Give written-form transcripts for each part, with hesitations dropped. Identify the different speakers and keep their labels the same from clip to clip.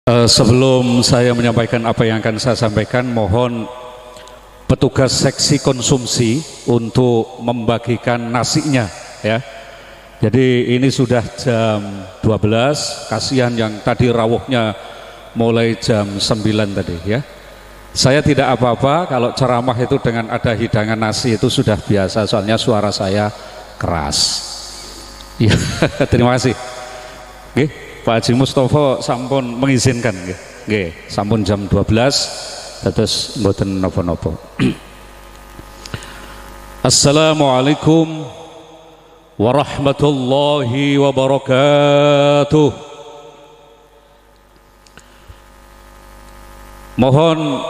Speaker 1: Sebelum saya menyampaikan apa yang akan saya sampaikan, mohon petugas seksi konsumsi untuk membagikan nasinya ya. Jadi ini sudah jam 12, kasihan yang tadi rawuhnya mulai jam 9 tadi ya. Saya tidak apa-apa kalau ceramah itu dengan ada hidangan nasi, itu sudah biasa, soalnya suara saya keras. Ya, terima kasih. Oke, Pak Haji Mustofa sampun mengizinkan nggih. Sampun jam 12 terus mboten napa-napa. Assalamualaikum warahmatullahi wabarakatuh. Mohon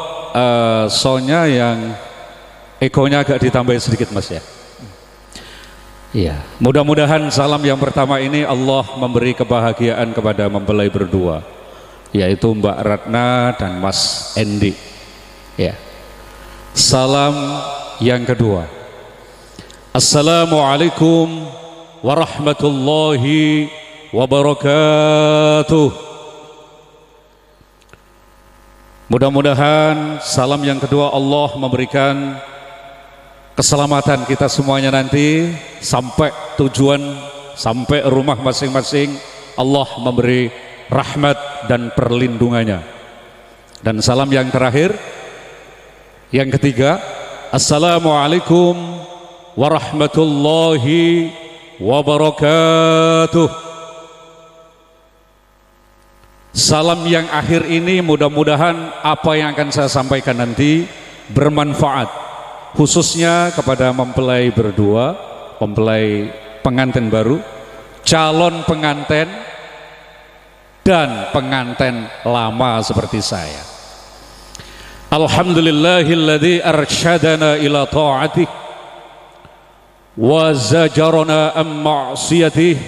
Speaker 1: soundnya yang ekonya agak ditambahin sedikit Mas ya. Iya, mudah-mudahan salam yang pertama ini Allah memberi kebahagiaan kepada mempelai berdua, yaitu Mbak Ratna dan Mas Endi. Ya. Salam yang kedua. Assalamualaikum warahmatullahi wabarakatuh. Mudah-mudahan salam yang kedua Allah memberikan keselamatan kita semuanya nanti sampai tujuan, sampai rumah masing-masing. Allah memberi rahmat dan perlindungannya. Dan salam yang terakhir, yang ketiga, assalamualaikum warahmatullahi wabarakatuh. Salam yang akhir ini mudah-mudahan apa yang akan saya sampaikan nanti bermanfaat, khususnya kepada mempelai berdua, mempelai pengantin baru, calon pengantin, dan pengantin lama seperti saya. Alhamdulillahilladzi arsyadana ila ta'atih wa zajarana an ma'siyatih.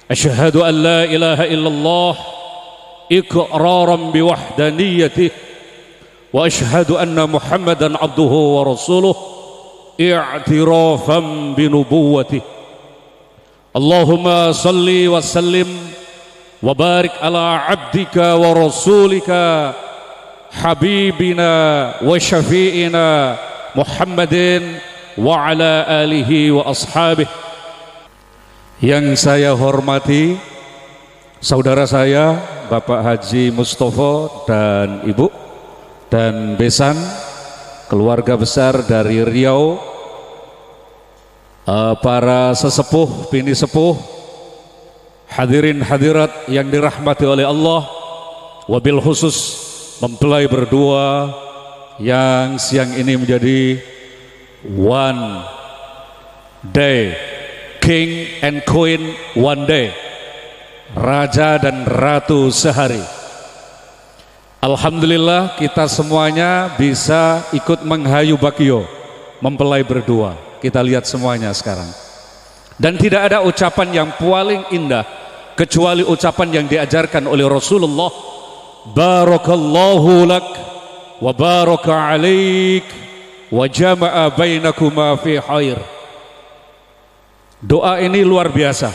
Speaker 1: Asyhadu an la ilaha illallah iqraran biwahdaniyatih wa asyhadu anna Muhammadan abduhu wa rasuluh i'tirafan binubuwwatih. Allahumma salli wa sallim wa barik ala abdika wa rasulika habibina wa syafi'ina Muhammadin wa ala alihi wa ashabih. Yang saya hormati saudara saya Bapak Haji Mustofa dan Ibu dan besan, keluarga besar dari Riau, para sesepuh, bini sepuh, hadirin hadirat yang dirahmati oleh Allah, wabil khusus mempelai berdua yang siang ini menjadi one day king and queen one day, raja dan ratu sehari. Alhamdulillah kita semuanya bisa ikut menghayu bakio mempelai berdua. Kita lihat semuanya sekarang. Dan tidak ada ucapan yang paling indah kecuali ucapan yang diajarkan oleh Rasulullah. Barakallahu lak wa baraka alaik wa jama'a bainakuma fi khair. Doa ini luar biasa.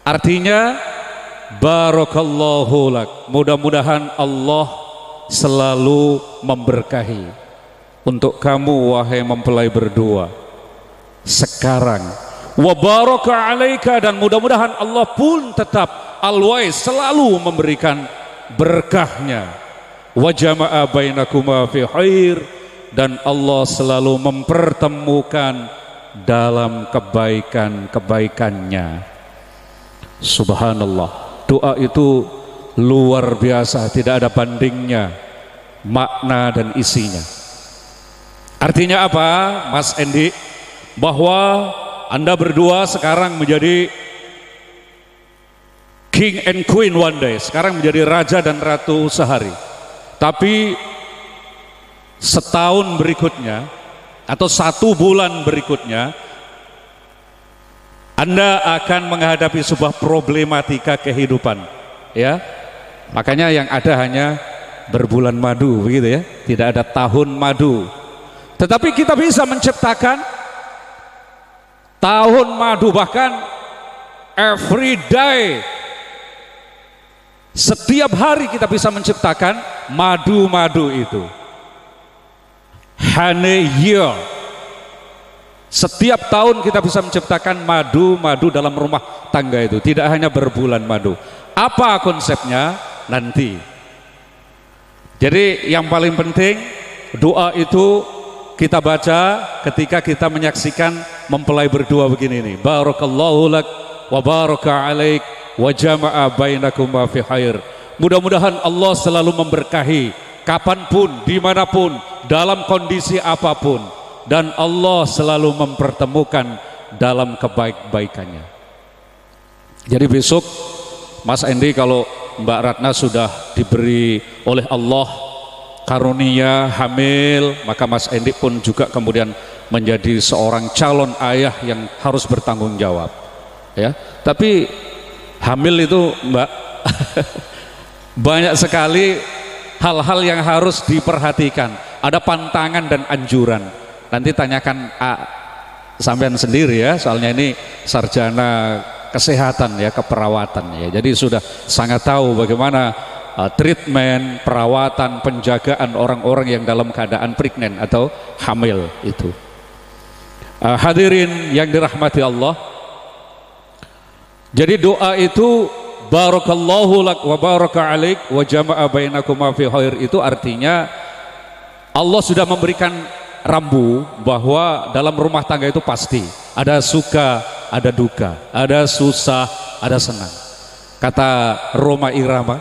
Speaker 1: Artinya barakallahu lak, mudah-mudahan Allah selalu memberkahi untuk kamu wahai mempelai berdua sekarang. Wa baraka alaika, dan mudah-mudahan Allah pun tetap always selalu memberikan berkahnya. Wa jama'a bainakuma fi khair, dan Allah selalu mempertemukan dalam kebaikan-kebaikannya. Subhanallah, doa itu luar biasa, tidak ada bandingnya makna dan isinya. Artinya apa Mas Endi? Bahwa Anda berdua sekarang menjadi king and queen one day, sekarang menjadi raja dan ratu sehari. Tapi setahun berikutnya atau 1 bulan berikutnya Anda akan menghadapi sebuah problematika kehidupan, ya. Makanya yang ada hanya berbulan madu, begitu ya. Tidak ada tahun madu. Tetapi kita bisa menciptakan tahun madu, bahkan every day Setiap hari kita bisa menciptakan madu-madu itu. Honey year. Setiap tahun kita bisa menciptakan madu-madu dalam rumah tangga itu. Tidak hanya berbulan madu. Apa konsepnya? Nanti. Jadi yang paling penting, doa itu kita baca ketika kita menyaksikan mempelai berdua begini nih. Barakallahu lak wa baraka alaik wa jama'a bainakuma fi khair. Mudah-mudahan Allah selalu memberkahi kapanpun, dimanapun, dalam kondisi apapun, dan Allah selalu mempertemukan dalam kebaik-baikannya. Jadi besok Mas Endi, kalau Mbak Ratna sudah diberi oleh Allah karunia hamil, maka Mas Endi pun juga kemudian menjadi seorang calon ayah yang harus bertanggung jawab, ya. Tapi hamil itu, Mbak, banyak sekali hal-hal yang harus diperhatikan. Ada pantangan dan anjuran. Nanti tanyakan sampean sendiri ya, soalnya ini sarjana kesehatan ya, keperawatan ya. Jadi sudah sangat tahu bagaimana treatment, perawatan, penjagaan orang-orang yang dalam keadaan pregnant atau hamil itu. Hadirin yang dirahmati Allah. Jadi doa itu barakallahu lak wa baraka alaik wa jama'a bainakuma fi khair, itu artinya Allah sudah memberikan rambu bahwa dalam rumah tangga itu pasti ada suka, ada duka, ada susah, ada senang. Kata Roma Irama,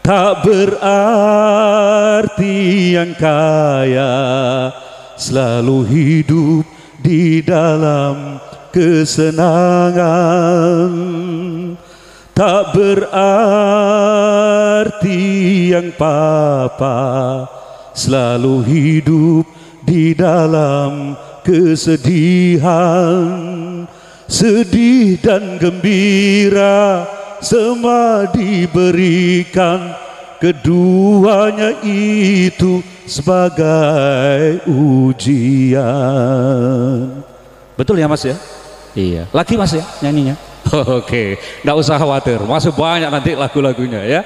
Speaker 1: tak berarti yang kaya selalu hidup di dalam kesenangan, tak berarti yang papa selalu hidup di dalam kesedihan. Sedih dan gembira semua diberikan, keduanya itu sebagai ujian. Betul ya Mas ya? Iya. Lagi Mas ya nyanyinya? Oke, nggak usah khawatir, masih banyak nanti lagu-lagunya ya.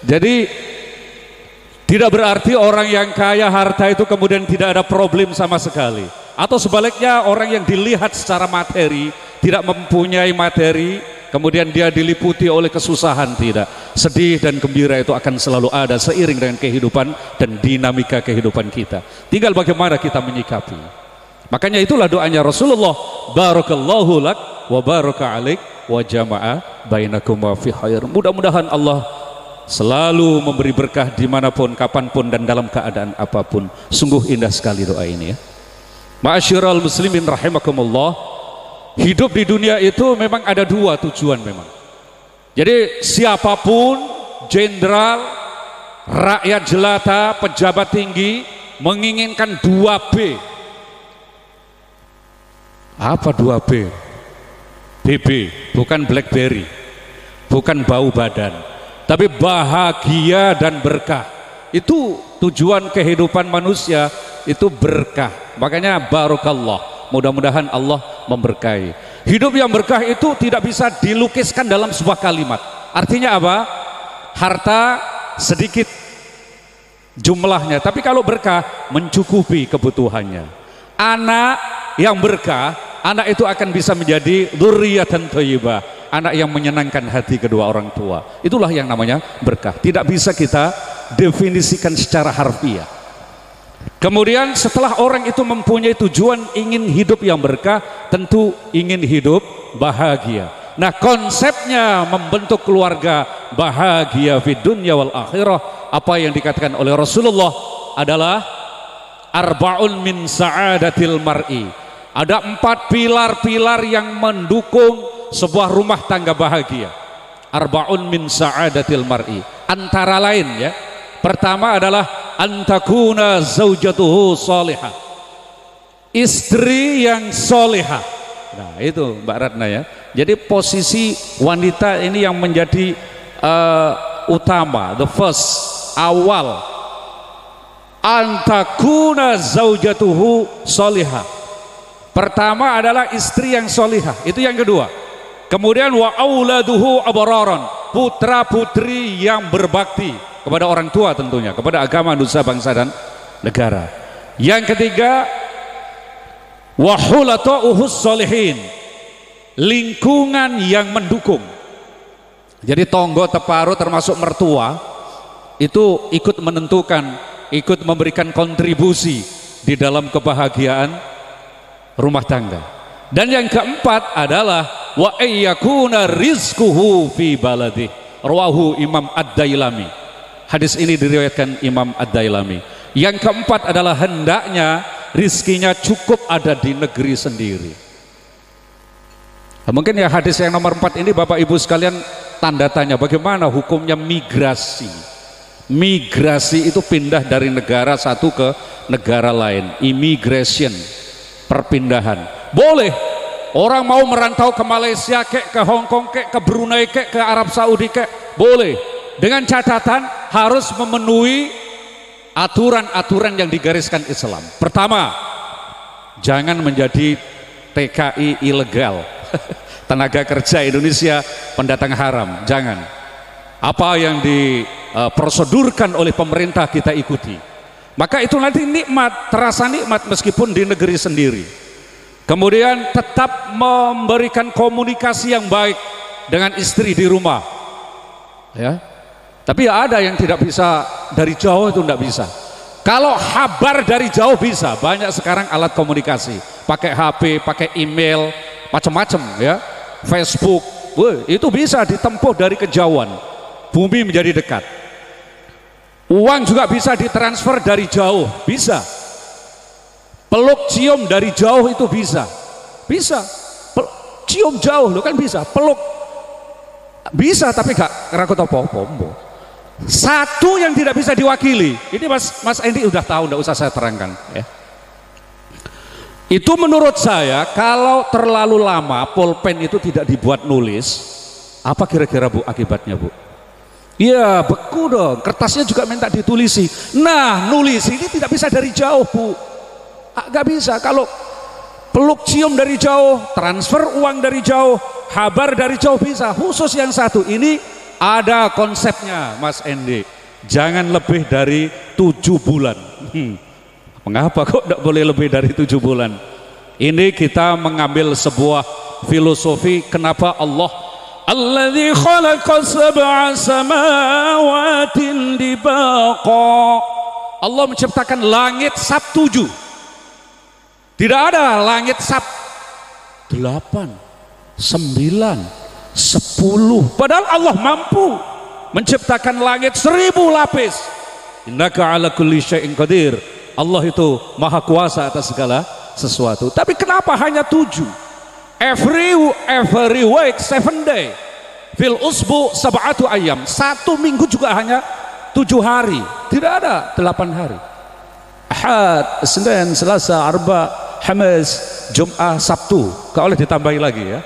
Speaker 1: Jadi tidak berarti orang yang kaya harta itu kemudian tidak ada problem sama sekali. Atau sebaliknya, orang yang dilihat secara materi tidak mempunyai materi, kemudian dia diliputi oleh kesusahan, tidak. Sedih dan gembira itu akan selalu ada seiring dengan kehidupan dan dinamika kehidupan kita. Tinggal bagaimana kita menyikapi. Makanya itulah doanya Rasulullah, barakallahu lak wa baraka alaik wa jama'a bainakuma fi khair. Mudah-mudahan Allah selalu memberi berkah dimanapun, kapanpun, dan dalam keadaan apapun. Sungguh indah sekali doa ini ya. Ma'asyiral muslimin rahimakumullah. Hidup di dunia itu memang ada dua tujuan memang. Jadi siapapun, jenderal, rakyat jelata, pejabat tinggi, menginginkan 2B. Apa 2B? BB, bukan BlackBerry, bukan bau badan, tapi bahagia dan berkah. Itu tujuan kehidupan manusia, itu berkah. Makanya barakallah, mudah-mudahan Allah memberkahi. Hidup yang berkah itu tidak bisa dilukiskan dalam sebuah kalimat. Artinya apa? Harta sedikit jumlahnya, tapi kalau berkah mencukupi kebutuhannya. Anak yang berkah, anak itu akan bisa menjadi dzurriyyatan thayyibah, anak yang menyenangkan hati kedua orang tua. Itulah yang namanya berkah. Tidak bisa kita definisikan secara harfiah. Kemudian setelah orang itu mempunyai tujuan ingin hidup yang berkah, tentu ingin hidup bahagia. Nah, konsepnya membentuk keluarga bahagia fid dunya wal akhirah, apa yang dikatakan oleh Rasulullah adalah arba'un min sa'adatil mar'i. Ada 4 pilar-pilar yang mendukung sebuah rumah tangga bahagia. Arba'un min sa'adatil mar'i. Antara lain ya, pertama adalah antakuna zaujatuhu salihah, istri yang solihah. Nah itu Mbak Ratna ya. Jadi posisi wanita ini yang menjadi utama, the first, awal. Antakuna zaujatuhu salihah. Pertama adalah istri yang solihah, itu yang kedua. Kemudian wa auladuhu abararan, putra putri yang berbakti kepada orang tua, tentunya kepada agama, nusa, bangsa dan negara. Yang ketiga, wa hulata'uhus sholihin, lingkungan yang mendukung. Jadi tonggo teparo termasuk mertua itu ikut menentukan, ikut memberikan kontribusi di dalam kebahagiaan rumah tangga. Dan yang keempat adalah wa ayyakuna rizquhu fi baladi, rawahu Imam Ad-Dailami. Hadis ini diriwayatkan Imam Ad-Dailami. Yang keempat adalah hendaknya rizkinya cukup ada di negeri sendiri. Nah, mungkin ya hadis yang nomor 4 ini Bapak Ibu sekalian tanda tanya, bagaimana hukumnya migrasi. Migrasi itu pindah dari negara satu ke negara lain, immigration, perpindahan. Boleh, orang mau merantau ke Malaysia kek, ke Hong Kong kek, ke Brunei kek, ke Arab Saudi kek, boleh, dengan catatan harus memenuhi aturan-aturan yang digariskan Islam. Pertama, jangan menjadi TKI ilegal, tenaga kerja Indonesia pendatang haram, jangan. Apa yang diprosedurkan oleh pemerintah kita ikuti, maka itu nanti nikmat, terasa nikmat meskipun di negeri sendiri. Kemudian tetap memberikan komunikasi yang baik dengan istri di rumah, ya. Tapi ya ada yang tidak bisa dari jauh, itu tidak bisa. Kalau kabar dari jauh bisa, banyak sekarang alat komunikasi, pakai HP, pakai email, macam-macam ya, Facebook, itu bisa ditempuh dari kejauhan, bumi menjadi dekat. Uang juga bisa ditransfer dari jauh, bisa. Peluk cium dari jauh itu bisa, cium jauh lo kan bisa, peluk bisa, tapi gak rakut apa-apa. Satu yang tidak bisa diwakili, ini Mas Endi udah tahu, tidak usah saya terangkan ya. Itu menurut saya kalau terlalu lama pulpen itu tidak dibuat nulis, apa kira-kira Bu akibatnya Bu? Iya beku dong, kertasnya juga minta ditulisi. Nah nulis ini tidak bisa dari jauh Bu, gak bisa. Kalau peluk cium dari jauh, transfer uang dari jauh, kabar dari jauh bisa. Khusus yang satu ini ada konsepnya Mas Endi, jangan lebih dari 7 bulan. Mengapa kok tidak boleh lebih dari 7 bulan? Ini kita mengambil sebuah filosofi kenapa Allah alladzi khalaqa sab'a samawatin dibaqa, Allah menciptakan langit sab 7. Tidak ada langit sab 8, 9, 10, padahal Allah mampu menciptakan langit 1000 lapis. Innaka ala kulli syai'in qadir, Allah itu maha kuasa atas segala sesuatu. Tapi kenapa hanya 7? Every week 7 day, fil usbu sab'atu ayam, 1 minggu juga hanya 7 hari, tidak ada 8 hari. Ahad, Senin, Selasa, Arba, Khamis, Jum'ah, Sabtu, gak boleh ditambahi lagi ya.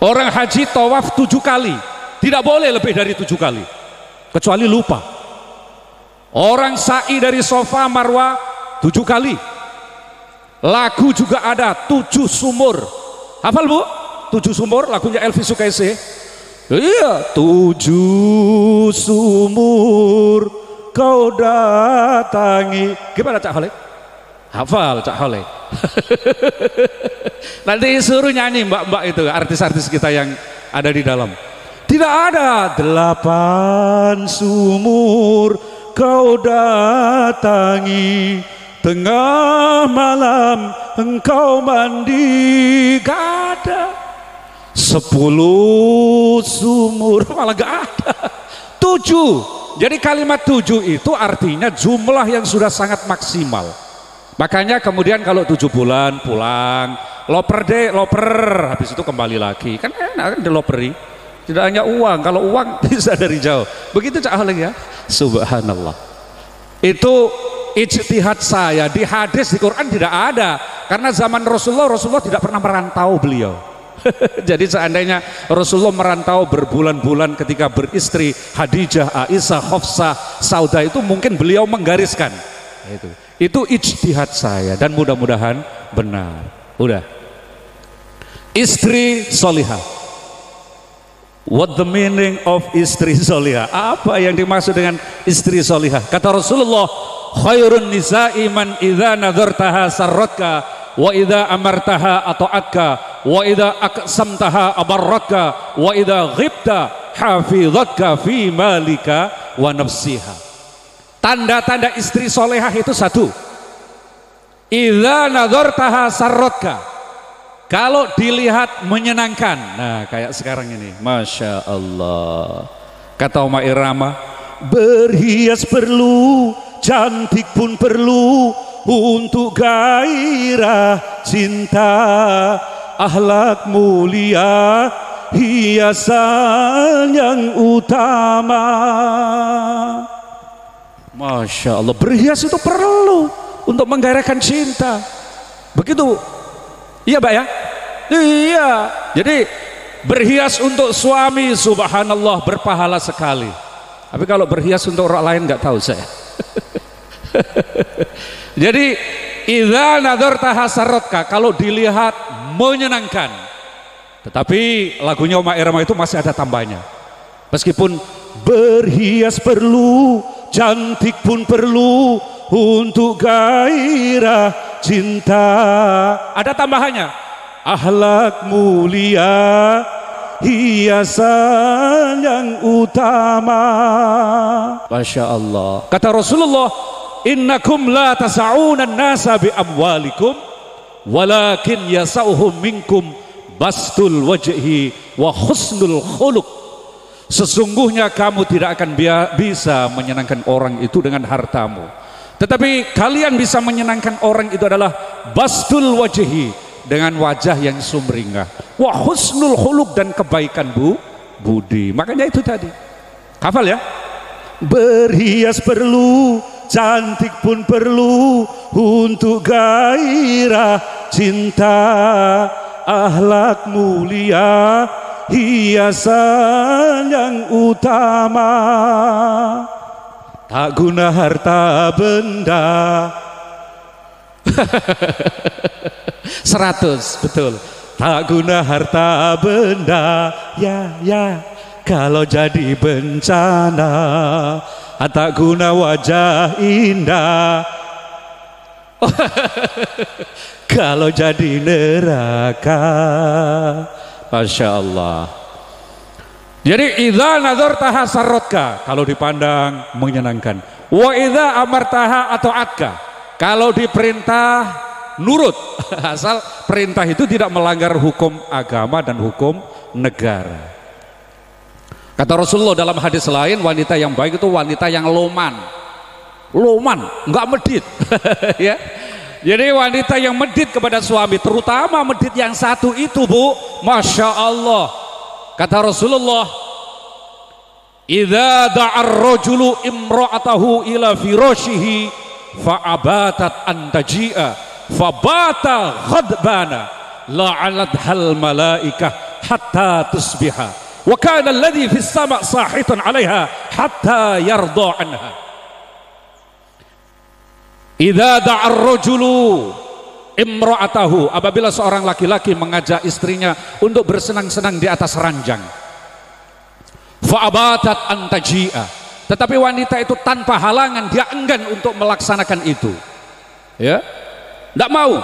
Speaker 1: Orang haji tawaf 7 kali, tidak boleh lebih dari 7 kali, kecuali lupa. Orang sa'i dari Sofa Marwah 7 kali. Lagu juga ada 7 sumur. Hafal Bu? 7 sumur lagunya Elvi Sukaisi. Iya, 7 sumur kau datangi. Gimana Cak Holek? Hafal Cak Holek. Nanti suruh nyanyi mbak-mbak itu, artis-artis kita yang ada di dalam. Tidak ada 8 sumur kau datangi, tengah malam engkau mandi, gak ada. 10 sumur malah gak ada. 7. Jadi kalimat 7 itu artinya jumlah yang sudah sangat maksimal. Makanya kemudian kalau 7 bulan pulang, loper deh, loper, habis itu kembali lagi, kan enak kan diloperi. Tidak hanya uang, kalau uang bisa dari jauh. Begitu Cak Holek ya. Subhanallah. Itu ijtihad saya, di hadis di Quran tidak ada, karena zaman Rasulullah tidak pernah merantau beliau. Jadi seandainya Rasulullah merantau berbulan-bulan ketika beristri Khadijah, Aisyah, Hafsah, Saudah, itu mungkin beliau menggariskan. Itu ijtihad saya dan mudah-mudahan benar. Udah. Istri solihah. What the meaning of istri solihah? Apa yang dimaksud dengan istri solihah? Kata Rasulullah, khairun nisa'i man idza nadhartaha sarratka wa idza amartaha ata'atka wa idza aqsamtaha abarratka wa idza ghibta hafizatka fi malika wa nafsiha. Tanda-tanda istri solehah itu satu, idza nadhartaha sarratka, kalau dilihat menyenangkan. Nah kayak sekarang ini, Masya Allah. Kata Oma Irama, berhias perlu, cantik pun perlu, untuk gairah cinta, akhlak mulia, hiasan yang utama. Masya Allah, berhias itu perlu untuk menggairahkan cinta. Begitu. Iya Mbak ya? Iya. Jadi berhias untuk suami, subhanallah, berpahala sekali. Tapi kalau berhias untuk orang lain nggak tahu saya. Jadi idza nadhartaha sarratka, kalau dilihat menyenangkan. Tetapi lagunya Oma Irama itu masih ada tambahnya. Meskipun berhias perlu, cantik pun perlu, untuk gairah cinta, ada tambahannya, akhlak mulia, hiasan yang utama. Masya Allah. Kata Rasulullah, innakum la tasa'una nasa bi amwalikum walakin yasa'uhum minkum bastul wajhi wa husnul khuluq. Sesungguhnya kamu tidak akan bisa menyenangkan orang itu dengan hartamu, tetapi kalian bisa menyenangkan orang itu adalah bastul wajhi, dengan wajah yang sumringah, wa husnul khuluq, dan kebaikan budi. Makanya itu tadi, hafal ya, berhias perlu, cantik pun perlu, untuk gairah cinta, akhlak mulia, hiasan yang utama. Tak guna harta benda. 100, betul. Tak guna harta benda, ya, kalau jadi bencana. Tak guna wajah indah, kalau jadi neraka. Masya Allah. Jadi idza nadhartaha sarratka, kalau dipandang menyenangkan. Wa idza amartaha ata'atka, kalau diperintah nurut, asal perintah itu tidak melanggar hukum agama dan hukum negara. Kata Rasulullah dalam hadis lain, wanita yang baik itu wanita yang loman, enggak medit. Ya. Jadi wanita yang medit kepada suami, terutama medit yang satu itu, Bu, Masya Allah. Kata Rasulullah, idza da'ar rajulu imra'atahu ila firashihi fa'abatat an taji'a fabata ghadbana la'alathal malaikah hatta tusbiha wa kana alladhi fis sama' sahitan 'alaiha hatta yarda anha. Idza da'ar rajulu imra'atahu, apabila seorang laki-laki mengajak istrinya untuk bersenang-senang di atas ranjang, fa'abatat an taji'a, tetapi wanita itu tanpa halangan, dia enggan untuk melaksanakan itu, ya, tidak mau,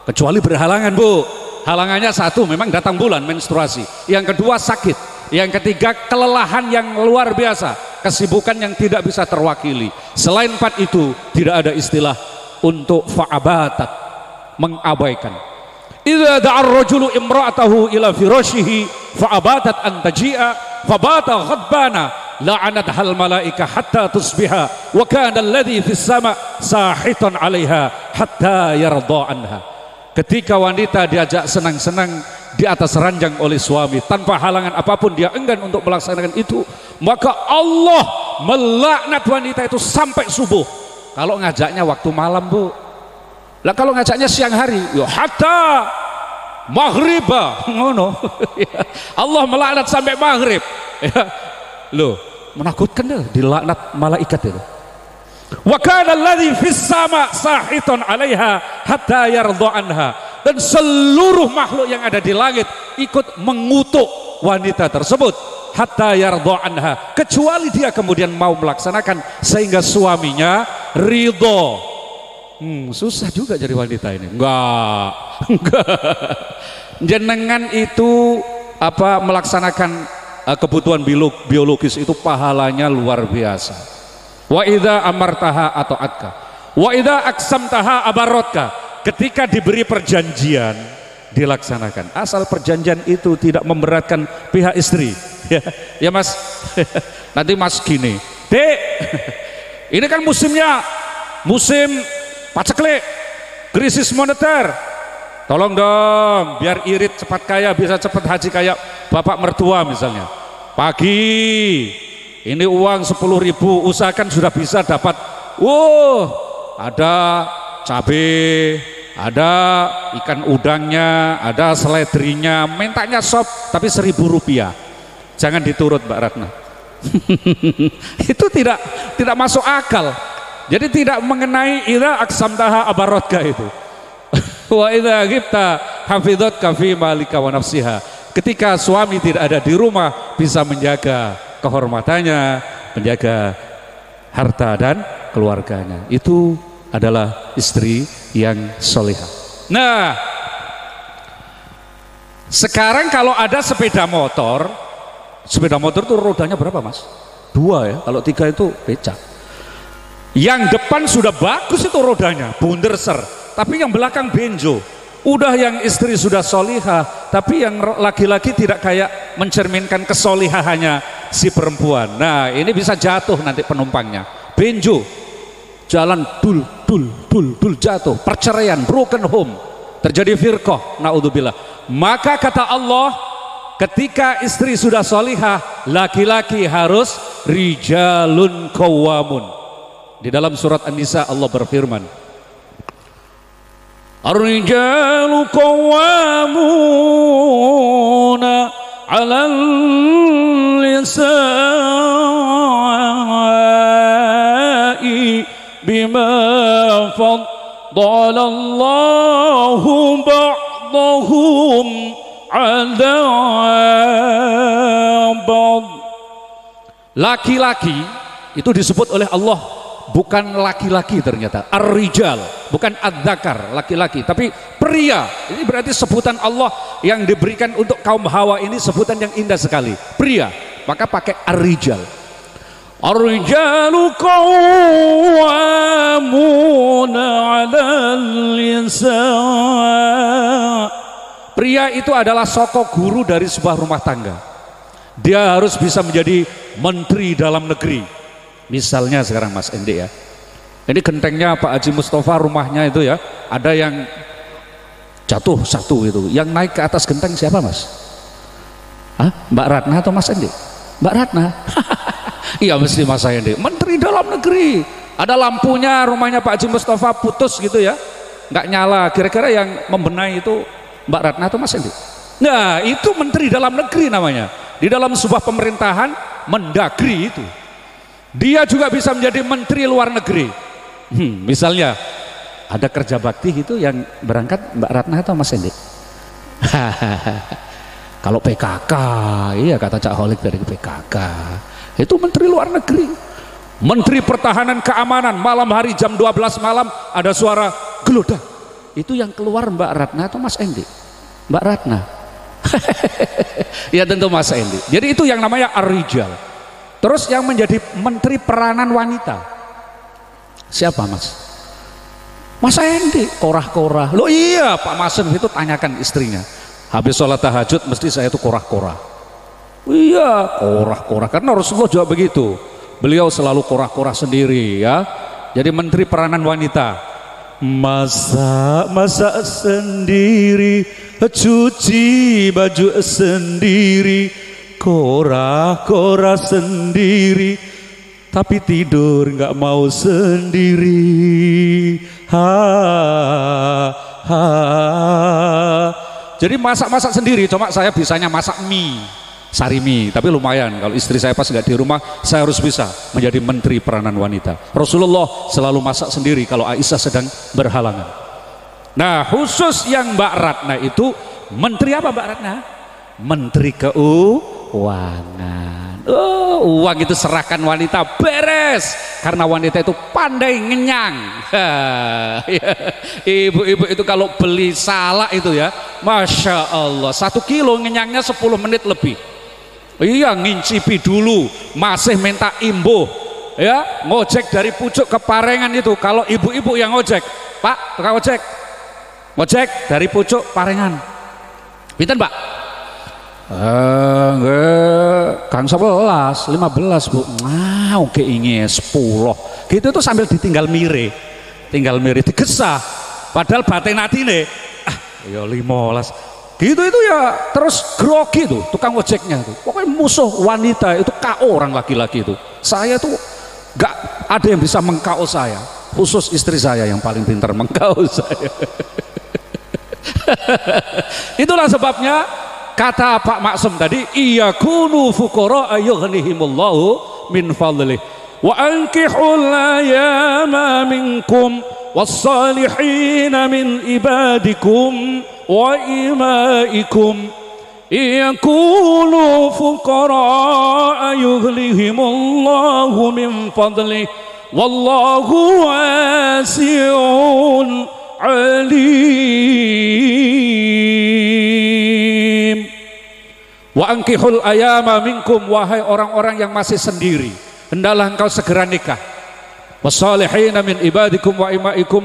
Speaker 1: kecuali berhalangan, Bu. Halangannya satu, memang datang bulan menstruasi, yang kedua sakit, yang ketiga kelelahan yang luar biasa, kesibukan yang tidak bisa terwakili. Selain 4 itu tidak ada istilah untuk fa'abatat, mengabaikan. Idza da'a ar-rajulu imra'atahu ila firashihi fa'abatat an taji'a fabata ghadbana la'anat hal malaika hatta tusbiha wa kana alladhi fis sama' sahitan 'alaiha hatta yarda anha. Ketika wanita diajak senang-senang di atas ranjang oleh suami tanpa halangan apapun, dia enggan untuk melaksanakan itu, maka Allah melaknat wanita itu sampai subuh. Kalau ngajaknya waktu malam, Bu. Lah kalau ngajaknya siang hari, yo hatta maghriba, ngono. Allah melaknat sampai maghrib. Ya. Loh, menakutkan deh, dilaknat malaikat itu. Wa kana alladhi fis sama' sahitan 'alaiha hatta yarda anha. dan seluruh makhluk yang ada di langit ikut mengutuk wanita tersebut hatta yardha anha, kecuali dia kemudian mau melaksanakan sehingga suaminya ridho. Susah juga jadi wanita ini. Enggak. Jenengan itu melaksanakan kebutuhan biologis itu pahalanya luar biasa. Wa idza amartaha ata'atka wa idza aqsamtaha abarotka. Ketika diberi perjanjian dilaksanakan, asal perjanjian itu tidak memberatkan pihak istri. Ya Mas. Nanti Mas gini, Dek, ini kan musimnya musim paceklik, krisis moneter, tolong dong biar irit cepat kaya, bisa cepat haji kayak bapak mertua misalnya. Pagi ini uang 10.000, usahakan sudah bisa dapat, ada cabai, ada ikan udangnya, ada seledrinya, mintanya sop tapi Rp1.000. Jangan diturut Mbak Ratna. Itu tidak masuk akal. Jadi tidak mengenai idza aqsamtaha abarotka itu. Wa idza ghibta hafidhatka fi malika wa nafsiha. Ketika suami tidak ada di rumah, bisa menjaga kehormatannya, menjaga harta dan keluarganya. Itu adalah istri yang solihah. Nah, sekarang kalau ada sepeda motor itu rodanya berapa Mas? 2 ya, kalau 3 itu becak. Yang depan sudah bagus itu rodanya, bunderser, tapi yang belakang benjo. Udah yang istri sudah solihah, tapi yang laki-laki tidak kayak mencerminkan kesolihahannya si perempuan. Nah ini bisa jatuh nanti penumpangnya, benjo, jalan dul jatuh, perceraian, broken home, terjadi firqah, naudzubillah. Maka kata Allah, ketika istri sudah solihah, laki-laki harus rijalun qawwamun. Di dalam surat An-Nisa Allah berfirman, ar-rijalu qawwamuna 'alal nisa'i bima faddala Allahu ba'dahum 'ala ba'd. Laki-laki itu disebut oleh Allah bukan laki-laki, ternyata ar-rijal, bukan ad-dzakar, laki-laki, tapi pria. Ini berarti sebutan Allah yang diberikan untuk kaum Hawa ini sebutan yang indah sekali, pria, maka pakai ar-rijal. Ar-rijalu qawwamuna 'alal nisa'. Pria itu adalah sosok guru dari sebuah rumah tangga. Dia harus bisa menjadi menteri dalam negeri. Misalnya sekarang Mas Endi ya, ini gentengnya Pak Haji Mustafa, rumahnya itu ya, ada yang jatuh satu itu, yang naik ke atas genteng siapa Mas? Mbak Ratna atau Mas Endi? Mbak Ratna. Iya mesti Mas Endi, menteri dalam negeri. Ada lampunya rumahnya Pak Haji Mustafa putus gitu ya, nggak nyala, kira-kira yang membenahi itu Mbak Ratna atau Mas Endi? Nah itu menteri dalam negeri namanya. Di dalam sebuah pemerintahan, mendagri itu. Dia juga bisa menjadi menteri luar negeri. Misalnya ada kerja bakti gitu yang berangkat Mbak Ratna atau Mas Endi? Kalau PKK, iya kata Cak Holik dari PKK, itu menteri luar negeri. Menteri Pertahanan Keamanan, malam hari jam 12 malam ada suara gelodak, itu yang keluar Mbak Ratna atau Mas Endi? Mbak Ratna. Ya tentu Mas Endi. Jadi itu yang namanya ar-rijal. Terus yang menjadi menteri peranan wanita siapa Mas? Mas Endi, korah-korah. Loh iya Pak Masem itu tanyakan istrinya, habis sholat tahajud mesti saya itu korah-korah. Iya korah-korah, karena Rasulullah juga begitu, beliau selalu korah-korah sendiri ya. Jadi menteri peranan wanita, masak sendiri, cuci baju sendiri, korah-korah sendiri, tapi tidur nggak mau sendiri. Jadi masak-masak sendiri, cuma saya bisanya masak mie, sari mie, tapi lumayan. Kalau istri saya pas nggak di rumah, saya harus bisa menjadi menteri peranan wanita. Rasulullah selalu masak sendiri kalau Aisyah sedang berhalangan. Nah khusus yang Mbak Ratna itu menteri apa Mbak Ratna? Menteri Keuangan. Oh, uang itu serahkan wanita, beres, karena wanita itu pandai ngenyang. Ibu-ibu itu kalau beli salak itu ya, Masya Allah, 1 kilo ngenyangnya 10 menit lebih. Iya, ngincipi dulu, masih minta imbuh ya, ngojek dari Pucuk ke Parengan itu. Kalau ibu-ibu yang ngojek, Pak tukang ojek, ngojek dari Pucuk Parengan, pinten Pak? Kang 11, 15 Bu. Oke ingin 10. Gitu tuh sambil ditinggal mire digesah. Padahal batin atine ya 15. Gitu itu ya terus grogi tuh tukang ojeknya tuh. Pokoknya musuh wanita itu KO orang laki-laki itu. Saya tuh gak ada yang bisa meng-KO saya. Khusus istri saya yang paling pintar meng-KO saya. Itulah sebabnya kata Pak Maksum tadi, iyakunu fuqara yughnihimullahu min fadlih wa ankihul ayama minkum was-salihina min ibadikum wa imaikum iyakunu fuqara yughnihimullahu min fadlih wallahu wasi'un alim. Wa ankihul ayama minkum, wahai orang-orang yang masih sendiri, hendaklah engkau segera nikah. Wassalihina min ibadikum wa imaikum,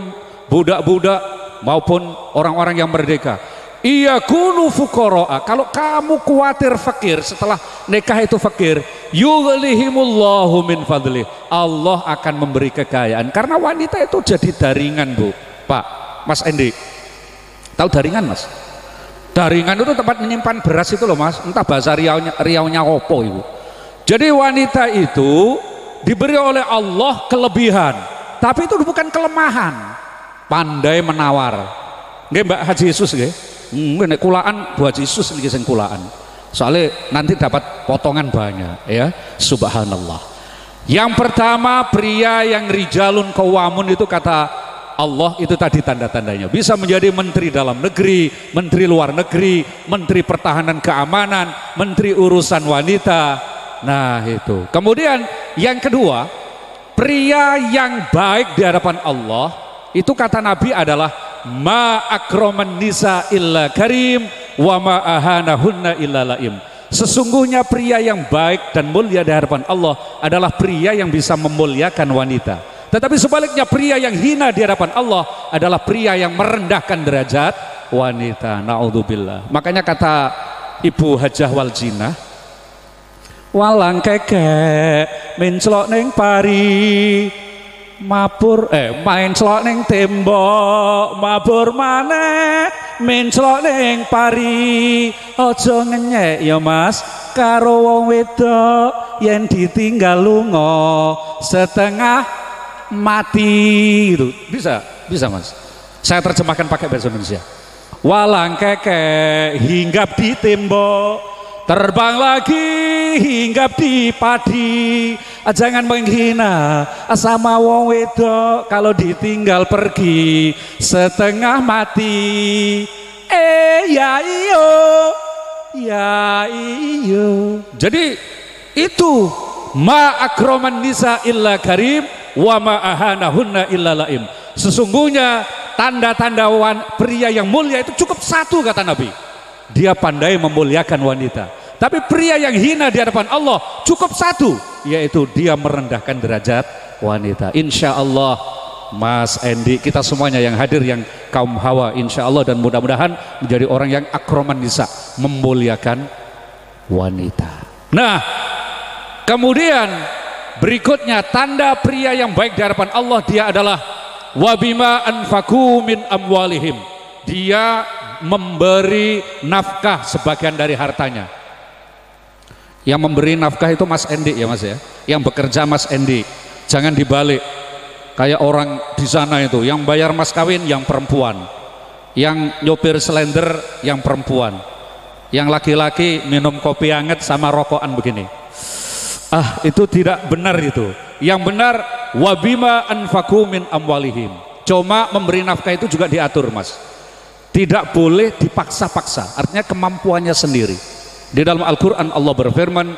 Speaker 1: budak-budak maupun orang-orang yang merdeka. Iyakunu fuqara, kalau kamu khawatir fakir setelah nikah itu fakir, yughnihimullahu min fadlih, Allah akan memberi kekayaan. Karena wanita itu jadi daringan Bu, Pak, Mas Endi, tahu daringan Mas? Daringan itu tempat menyimpan beras itu loh Mas, entah bahasa riaunya opo itu. Jadi wanita itu diberi oleh Allah kelebihan, tapi itu bukan kelemahan, pandai menawar. Nggih Mbak Haji Yesus nggih, nek kulaan Bu Haji Yesus niki sing kulaan. Soalnya nanti dapat potongan banyak ya, subhanallah. Yang pertama, pria yang rijalun qawamun itu kata Allah itu tadi tanda-tandanya bisa menjadi menteri dalam negeri, menteri luar negeri, menteri pertahanan keamanan, menteri urusan wanita. Nah itu. Kemudian yang kedua, pria yang baik di hadapan Allah itu kata Nabi adalah ma akraman nisa illa karim wa ma ahanahunna illa laim. Sesungguhnya pria yang baik dan mulia di hadapan Allah adalah pria yang bisa memuliakan wanita. Tetapi sebaliknya pria yang hina di hadapan Allah adalah pria yang merendahkan derajat wanita. Naudzubillah. Makanya kata Ibu Hajah Waljina, walang keke menclok neng pari mabur main celok neng tembok mabur maneh menclok neng pari ojo ngenyek ya Mas karo wong wedok yen ditinggal lunga setengah mati itu bisa Mas, saya terjemahkan pakai bahasa Indonesia. Walang keke hinggap di tembok, terbang lagi hinggap di padi, jangan menghina sama wong wedok kalau ditinggal pergi setengah mati. Ya iyo. Jadi itu ma akraman nisa illa karim wa ma ahanahunna illa laim. Sesungguhnya tanda-tanda pria yang mulia itu cukup satu kata Nabi, dia pandai memuliakan wanita. Tapi pria yang hina di hadapan Allah cukup satu, yaitu dia merendahkan derajat wanita. Insya Allah Mas Endi, kita semuanya yang hadir yang kaum hawa, insya Allah, dan mudah-mudahan menjadi orang yang akraman nisa, memuliakan wanita. Nah kemudian berikutnya tanda pria yang baik di hadapan Allah, dia adalah wabima anfaku min amwalihim, dia memberi nafkah sebagian dari hartanya. Yang memberi nafkah itu Mas Endi ya Mas ya, yang bekerja Mas Endi, jangan dibalik kayak orang di sana itu yang bayar mas kawin yang perempuan, yang nyopir selender yang perempuan, yang laki-laki minum kopi hangat sama rokokan begini. Itu tidak benar itu. Yang benar wabima anfaku min amwalihim, Cuma memberi nafkah itu juga diatur, Mas. Tidak boleh dipaksa-paksa, artinya kemampuannya sendiri. Di dalam Al-Quran Allah berfirman,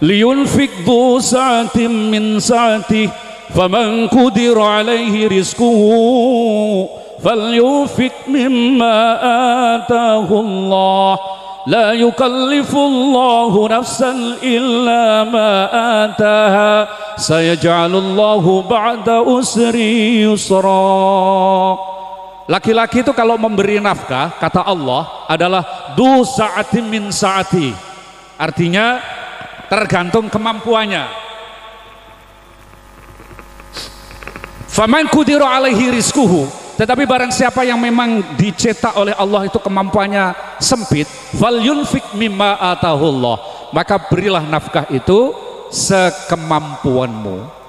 Speaker 1: liyunfik dhu sa'atim min sa'atih faman qudira alaihi rizquhu falyunfik mimma atahu Allah la yukallifullahu nafsan illa ma ataha sayaj'alullahu ba'da usri yusra. Laki-laki itu kalau memberi nafkah, kata Allah, adalah du sa'atin min sa'ati, artinya tergantung kemampuannya. Faman qudira alaihi rizquhu, tetapi barang siapa yang memang dicetak oleh Allah itu kemampuannya sempit, fal yunfik mimma atahullah, maka berilah nafkah itu sekemampuanmu.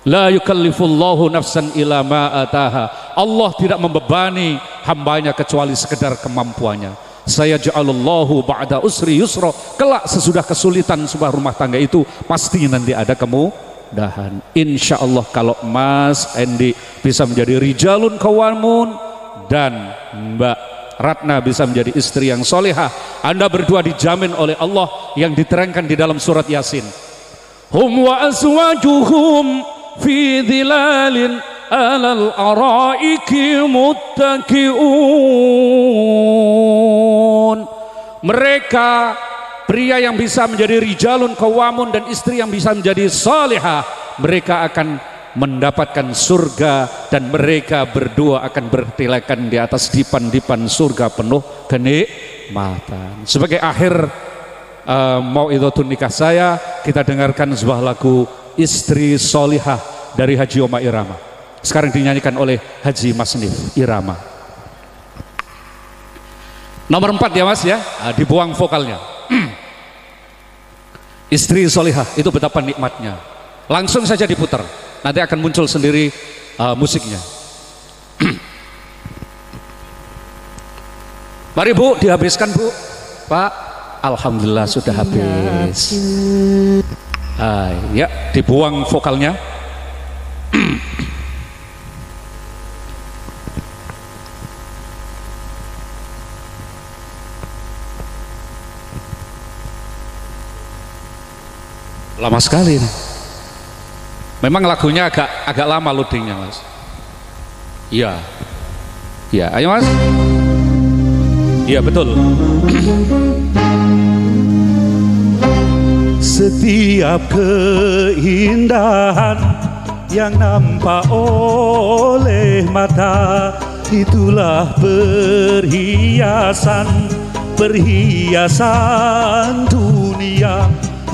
Speaker 1: La yukallifullahu nafsan illa ma ataha, Allah tidak membebani hambanya kecuali sekedar kemampuannya. Saya ja'alullahu ba'da usri yusra, kelak sesudah kesulitan sebuah rumah tangga itu pasti nanti ada kemudahan. Insya Allah kalau Mas Endi bisa menjadi rijalun qawamun dan Mbak Ratna bisa menjadi istri yang solehah, Anda berdua dijamin oleh Allah yang diterangkan di dalam surat Yasin, hum wa azwajuhum fi dhilalin alal araiki muttaqiun. Mereka pria yang bisa menjadi rijalun qawamun dan istri yang bisa menjadi salihah, mereka akan mendapatkan surga dan mereka berdua akan bertilakan di atas dipan-dipan surga penuh kenikmatan. Sebagai akhir mau'idhatun nikah saya, kita dengarkan sebuah lagu Istri Solihah dari Haji Oma Irama. Sekarang dinyanyikan oleh Haji Mas Nif Irama. Nomor 4 ya Mas ya, dibuang vokalnya. Istri Solihah itu betapa nikmatnya. Langsung saja diputar, nanti akan muncul sendiri musiknya. Mari Bu, dihabiskan Bu. Pak, alhamdulillah sudah habis. Ya, dibuang vokalnya. Lama sekali nih. Memang lagunya agak lama loadingnya Mas. Iya. Iya, ayo Mas. Iya betul.
Speaker 2: Setiap keindahan yang nampak oleh mata, itulah perhiasan dunia.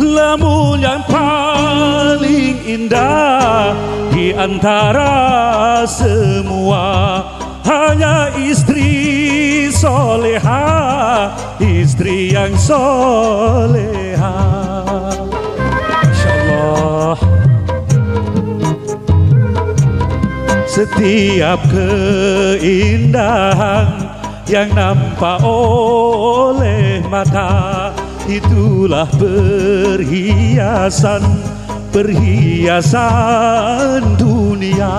Speaker 2: Lamun yang paling indah di antara semua hanya istri soleha, istri yang soleha. Masya Allah. Setiap keindahan yang nampak oleh mata, itulah perhiasan dunia.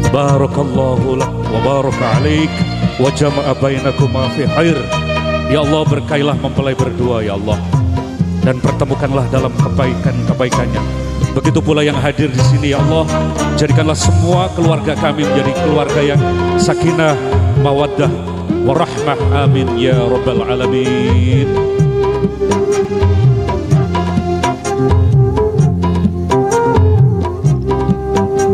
Speaker 1: Barakallahu lak wa baraka alaik wa jama'a bainakuma fi khair. Ya Allah, berkailah mempelai berdua ya Allah, dan pertemukanlah dalam kebaikan-kebaikannya. Begitu pula yang hadir di sini ya Allah, jadikanlah semua keluarga kami menjadi keluarga yang sakinah, mawaddah, warahmah, amin ya rabbal alamin.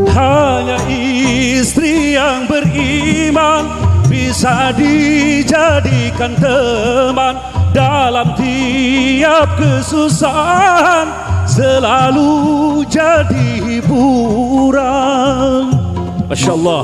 Speaker 2: Hanya istri yang beriman bisa dijadikan teman dalam tiap kesusahan, selalu jadi hiburan. Masya Allah.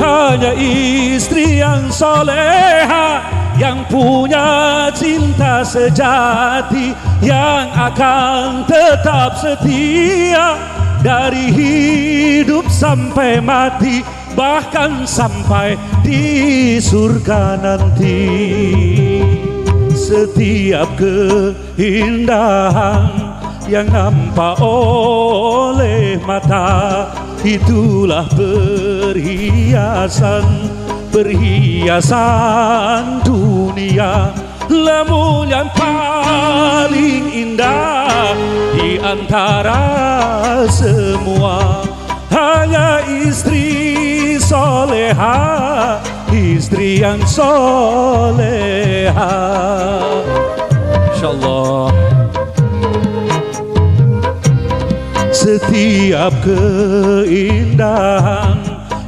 Speaker 2: Hanya istri yang soleha, yang punya cinta sejati, yang akan tetap setia dari hidup sampai mati, bahkan sampai di surga nanti. Setiap keindahan yang nampak oleh mata, itulah perhiasan dunia. Namun yang paling indah di antara semua hanya istri soleha, istri yang soleha. Insyaallah. Setiap keindahan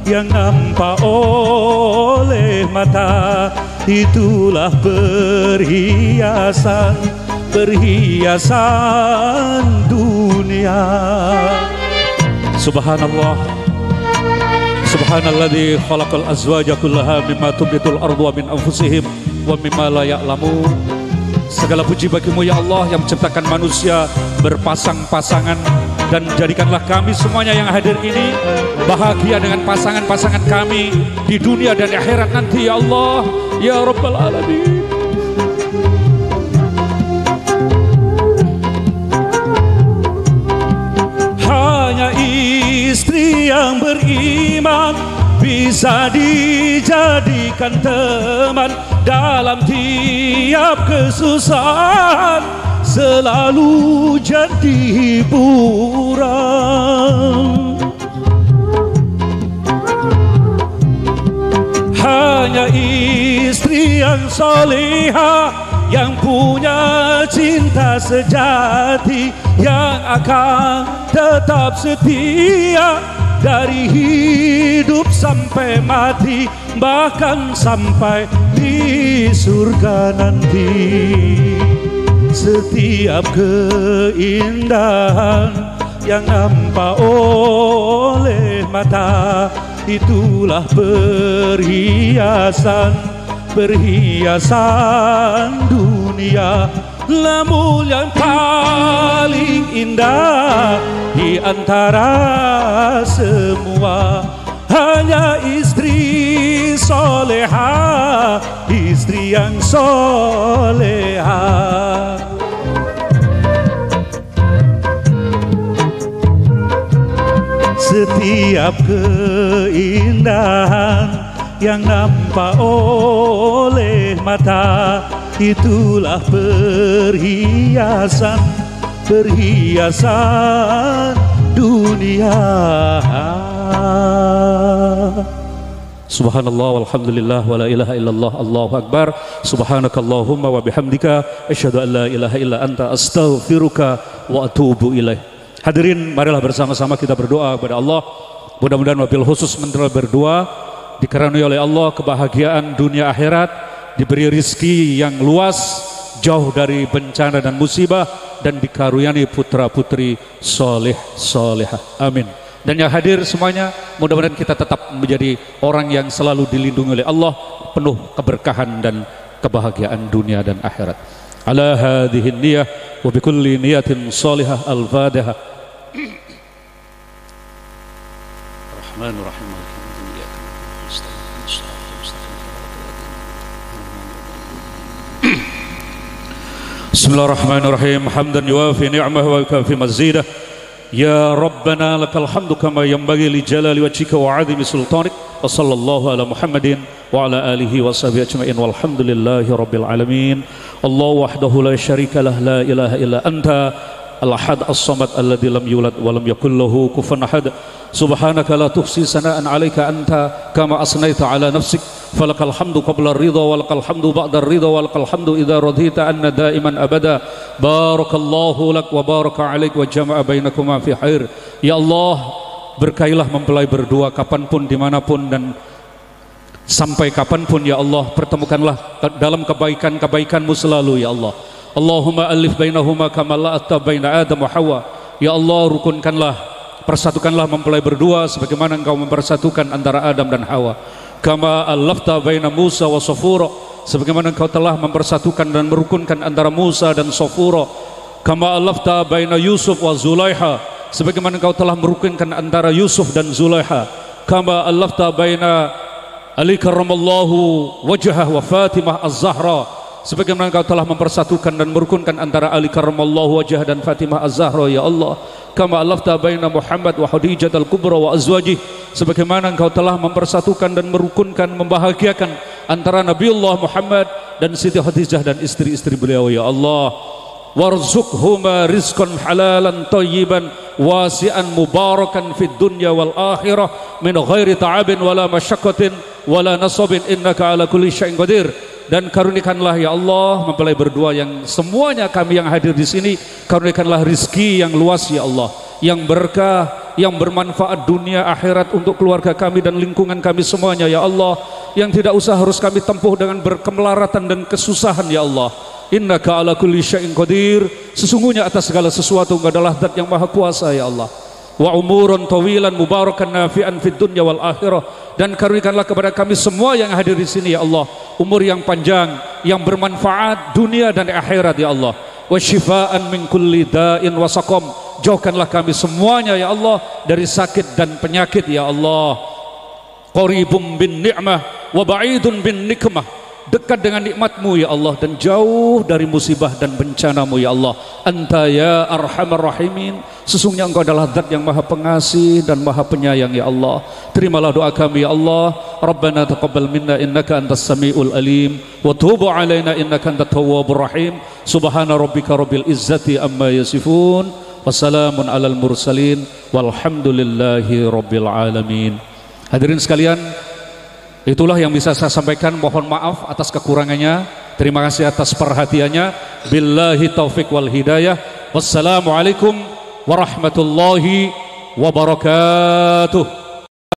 Speaker 2: yang nampak oleh mata, itulah perhiasan dunia. Subhanallah, subhanalladzi khalaqal azwaja kullaha mimma tunbitul ardu wa min anfusihim wa mimma la ya'lamun. Segala puji bagimu ya Allah yang menciptakan manusia berpasang-pasangan, dan jadikanlah kami semuanya yang hadir ini bahagia dengan pasangan-pasangan kami di dunia dan akhirat nanti ya Allah ya Rabbal Alamin. Hanya istri yang beriman bisa dijadikan teman dalam tiap kesusahan, selalu jadi hiburan. Hanya istri yang soleha, yang punya cinta sejati, yang akan tetap setia dari hidup sampai mati, bahkan sampai di surga nanti. Setiap keindahan yang nampak oleh mata, itulah perhiasan dunia. Namun yang paling indah di antara semua hanya istri soleha, istri yang soleha. Setiap keindahan yang nampak oleh mata, itulah perhiasan dunia. Subhanallah walhamdulillah wa la ilaha illallah, Allahu akbar. Subhanakallahumma wa bihamdika asyhadu an la ilaha illa anta astaghfiruka wa atubu ilaih. Hadirin, marilah bersama-sama kita berdoa kepada Allah. Mudah-mudahan wabil khusus mentera berdoa dikaruniai oleh Allah kebahagiaan dunia akhirat, diberi rizki yang luas, jauh dari bencana dan musibah, dan dikaruniai putra-putri soleh solehah. Amin. Dan yang hadir semuanya, mudah-mudahan kita tetap menjadi orang yang selalu dilindungi oleh Allah, penuh keberkahan dan kebahagiaan dunia dan akhirat. Ala hadhihi niyah wa bikulli niyatin salihah. Al-Fatihah. Rahmanurrahim. Bismillahirrahmanirrahim. Hamdan yuwafi ni'amahu wa yukafi mazidah. Ya Rabbana lakal hamdu kama yanbaghi li jalali wajhika wa 'azimi sultanik. Wa sallallahu ala Muhammadin wa ala alihi wa sahbihi ajma'in walhamdulillahi rabbil alamin. Allahu wahdahu la syarika lah, la ilaha illa anta al-ahad as-samad alladzi lam yulad wa lam yakul lahu kufuwan ahad. Subhanaka la tuhsi sana'an 'alaika anta kama asnaita 'ala nafsik. Falakal hamdu qabla ar-ridha wa lakal hamdu ba'da ar-ridha wa lakal hamdu idza radhita anna da'iman abada. Barakallahu lak wa baraka 'alaik wa jama'a bainakuma fi khair. Ya Allah, berkailah mempelai berdua kapanpun, dimanapun, dan sampai kapanpun ya Allah, pertemukanlah dalam kebaikan-kebaikanmu selalu ya Allah. Allahumma alif bainahuma kama la'atta baina Adam wa Hawa. Ya Allah, rukunkanlah, persatukanlah mempelai berdua sebagaimana engkau mempersatukan antara Adam dan Hawa. Kama alafta baina Musa wa Safura, sebagaimana engkau telah mempersatukan dan merukunkan antara Musa dan Safura. Kama alafta baina Yusuf wa Zulaiha, sebagaimana engkau telah merukunkan antara Yusuf dan Zulaiha. Kama alafta baina Ali karramallahu wajhah wa Fatimah az-Zahra, sebagaimana Engkau telah mempersatukan dan merukunkan antara Ali karramallahu wajhah dan Fatimah Az-Zahra ya Allah, kama alafta baina Muhammad wa Khadijah al-Kubra wa azwajih, sebagaimana Engkau telah mempersatukan dan merukunkan, membahagiakan antara Nabiullah Muhammad dan Siti Khadijah dan istri-istri beliau ya Allah. Warzuqhuma rizqan halalan thayyiban wasi'an mubarakan fid dunya wal akhirah min ghairi ta'abin wala masyaqqatin wala nasabin innaka ala kulli syai'in qadir. Dan karunikanlah ya Allah mempelai berdua yang semuanya kami yang hadir di sini, karunikanlah rizki yang luas ya Allah, yang berkah, yang bermanfaat dunia akhirat untuk keluarga kami dan lingkungan kami semuanya ya Allah, yang tidak usah harus kami tempuh dengan berkemelaratan dan kesusahan ya Allah. Innaka ala kulli syai'in qadir, sesungguhnya atas segala sesuatu Engkau adalah zat yang maha kuasa ya Allah. Wa umurun tawilan mubarakan nafi'an fid dunya wal akhirah, dan karunikanlah kepada kami semua yang hadir di sini ya Allah umur yang panjang yang bermanfaat dunia dan akhirat ya Allah. Wa syifaan min kulli da'in wa saqam, jauhkanlah kami semuanya ya Allah dari sakit dan penyakit ya Allah. Qaribum bin ni'mah wa ba'idun bin nikmah, dekat dengan nikmatmu ya Allah dan jauh dari musibah dan bencanamu ya Allah. Anta ya arhamar rahimin, sesungguhnya Engkau adalah zat yang maha pengasih dan maha penyayang ya Allah. Terimalah doa kami ya Allah. Rabbana taqabbal minna innaka antas samiul alim wa tub alaina innaka antat tawwabur rahim. Subhana rabbika rabbil izzati amma yasifun, wassalamun alal mursalin, walhamdulillahi rabbil alamin. Hadirin sekalian, itulah yang bisa saya sampaikan. Mohon maaf atas kekurangannya. Terima kasih atas perhatiannya. Billahi taufik wal hidayah. Wassalamualaikum warahmatullahi wabarakatuh.